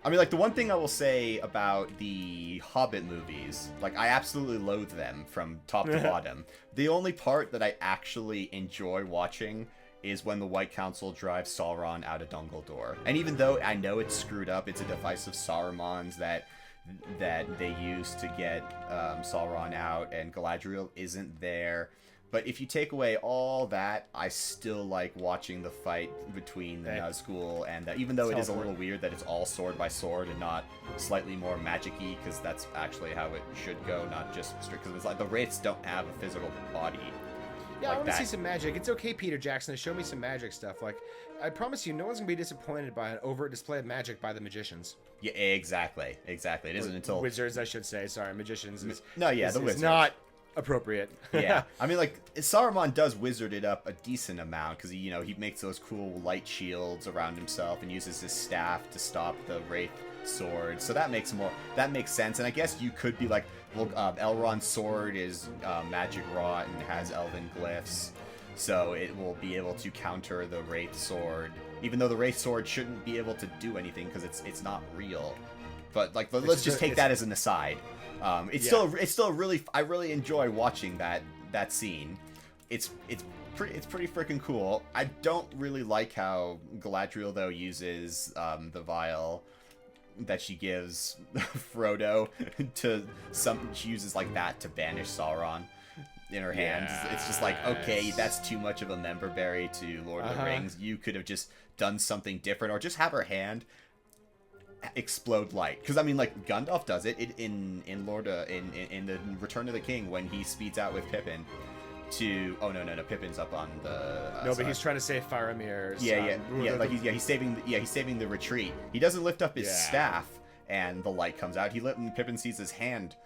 I mean, like, the one thing I will say about the Hobbit movies, like, I absolutely loathe them from top to bottom. The only part that I actually enjoy watching is when the White Council drives Sauron out of Dol Guldur. And even though I know it's screwed up, it's a device of Saruman's that they use to get Sauron out, and Galadriel isn't there. But if you take away all that, I still like watching the fight between the Nazgul and that, even though it is a little weird that it's all sword by sword and not slightly more magic-y, because that's actually how it should go, not just strict, because it's like the Wraiths don't have a physical body. Yeah, like I want to see some magic. It's okay, Peter Jackson, to show me some magic stuff. Like, I promise you, no one's going to be disappointed by an overt display of magic by the magicians. Yeah, exactly. It isn't until... Wizards, I should say. Sorry, magicians is... No, yeah, the wizards. Not appropriate. Yeah, I mean, like, Saruman does wizard it up a decent amount, because, he makes those cool light shields around himself and uses his staff to stop the Wraith sword. So that makes sense. And I guess you could be like, well, Elrond's sword is magic wrought and has elven glyphs, so it will be able to counter the Wraith sword, even though the Wraith sword shouldn't be able to do anything because it's not real. But like, let's just take that as an aside. It's still really, I really enjoy watching that scene. It's pretty freaking cool. I don't really like how Galadriel though uses the vial that she gives Frodo she uses like that to banish Sauron in her hands. It's just like, okay, that's too much of a member berry to Lord of the Rings. You could have just done something different, or just have her hand explode light, because I mean, like, Gandalf does it in the Return of the King when he speeds out with Pippin to Pippin's up on the but he's trying to save Faramir's he's saving the retreat. He doesn't lift up his staff and the light comes out. Pippin sees his hand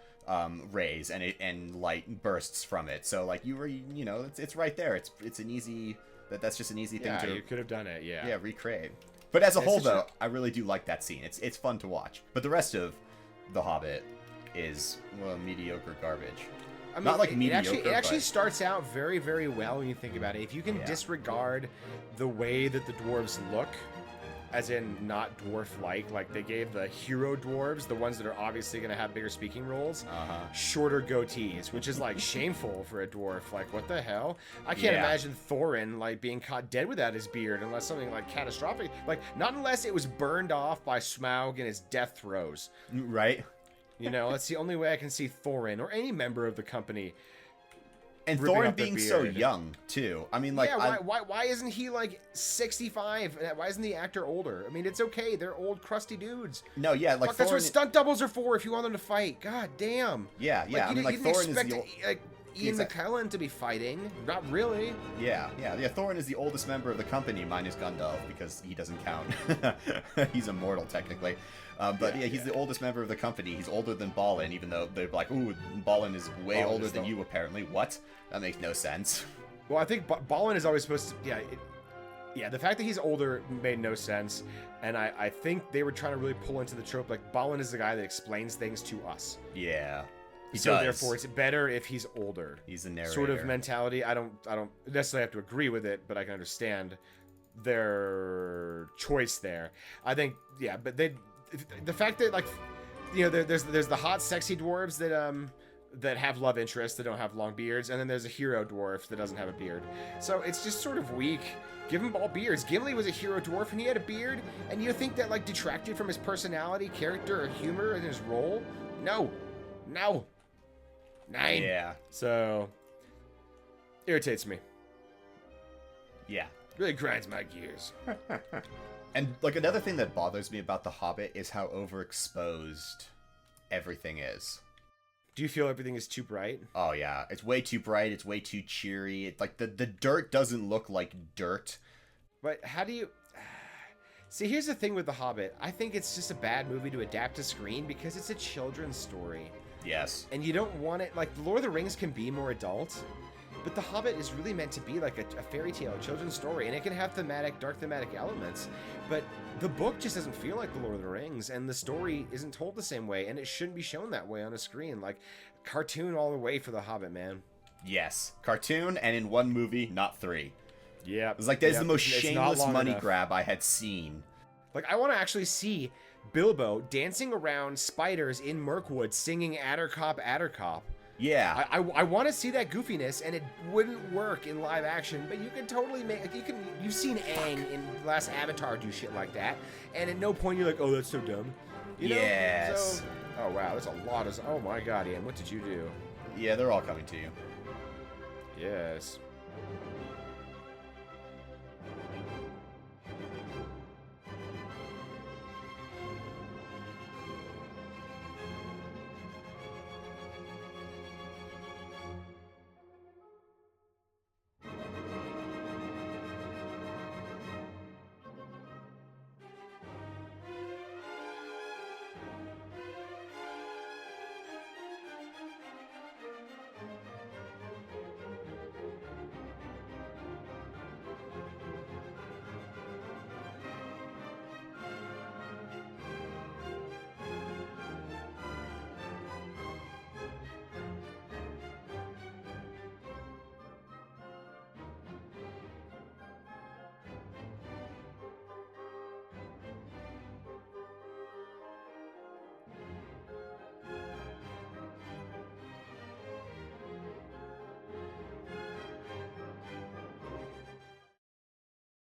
raise and light bursts from it. So like, it's right there. It's an easy that's just an easy thing to... you could have done it. Recreate. But as a whole, though, I really do like that scene. It's fun to watch. But the rest of The Hobbit is, well, mediocre garbage. I mean, not like mediocre. It actually starts out very, very well when you think about it. If you can disregard the way that the dwarves look, as in not dwarf-like they gave the hero dwarves, the ones that are obviously going to have bigger speaking roles, shorter goatees, which is like shameful for a dwarf. Like, what the hell? I can't imagine Thorin like being caught dead without his beard unless something like catastrophic, like not unless it was burned off by Smaug in his death throes. Right. That's the only way I can see Thorin or any member of the company. And Thorin being so young too. I mean, like, why isn't he like 65? Why isn't the actor older? I mean, it's okay. They're old, crusty dudes. No, yeah, like, fuck, that's what stunt doubles are for. If you want them to fight, god damn. Yeah. Like, I mean, like, Thorin is the Ian McKellen to be fighting. Not really. Yeah. Thorin is the oldest member of the company, minus Gandalf, because he doesn't count. He's immortal technically. But he's the oldest member of the company. He's older than Balin, even though they're like, ooh, Balin is way older than you, apparently. What? That makes no sense. Well, I think Balin is always supposed to... the fact that he's older made no sense. And I think they were trying to really pull into the trope, like, Balin is the guy that explains things to us. Yeah. Therefore, it's better if he's older. He's the narrator. Sort of mentality. I don't necessarily have to agree with it, but I can understand their choice there. I think, but the fact that, like, there's the hot, sexy dwarves that have love interests that don't have long beards, and then there's a hero dwarf that doesn't have a beard. So it's just sort of weak. Give them all beards. Gimli was a hero dwarf and he had a beard, and you think that like detracted from his personality, character, or humor in his role? No. 9. Yeah. So irritates me. Yeah. Really grinds my gears. And like, another thing that bothers me about The Hobbit is how overexposed everything is. Do you feel everything is too bright? Oh yeah, it's way too bright. It's way too cheery. It's like the dirt doesn't look like dirt. But how do you... See, here's the thing with The Hobbit. I think it's just a bad movie to adapt to screen because it's a children's story. Yes. And you don't want it... Like, The Lord of the Rings can be more adult, but The Hobbit is really meant to be like a fairy tale, a children's story, and it can have dark thematic elements, but the book just doesn't feel like The Lord of the Rings, and the story isn't told the same way, and it shouldn't be shown that way on a screen. Like, cartoon all the way for The Hobbit, man. Yes. Cartoon, and in one movie, not 3. Yeah. It's like, that's the most shameless money grab I had seen. Like, I want to actually see Bilbo dancing around spiders in Mirkwood singing Addercop, Addercop. Yeah. I want to see that goofiness, and it wouldn't work in live action, but you can totally make, like, you've seen Aang in Last Avatar do shit like that, and at no point you're like, oh, that's so dumb. You know? Yes. So, oh, wow, that's a lot of, oh my god, Ian, what did you do? Yeah, they're all coming to you. Yes.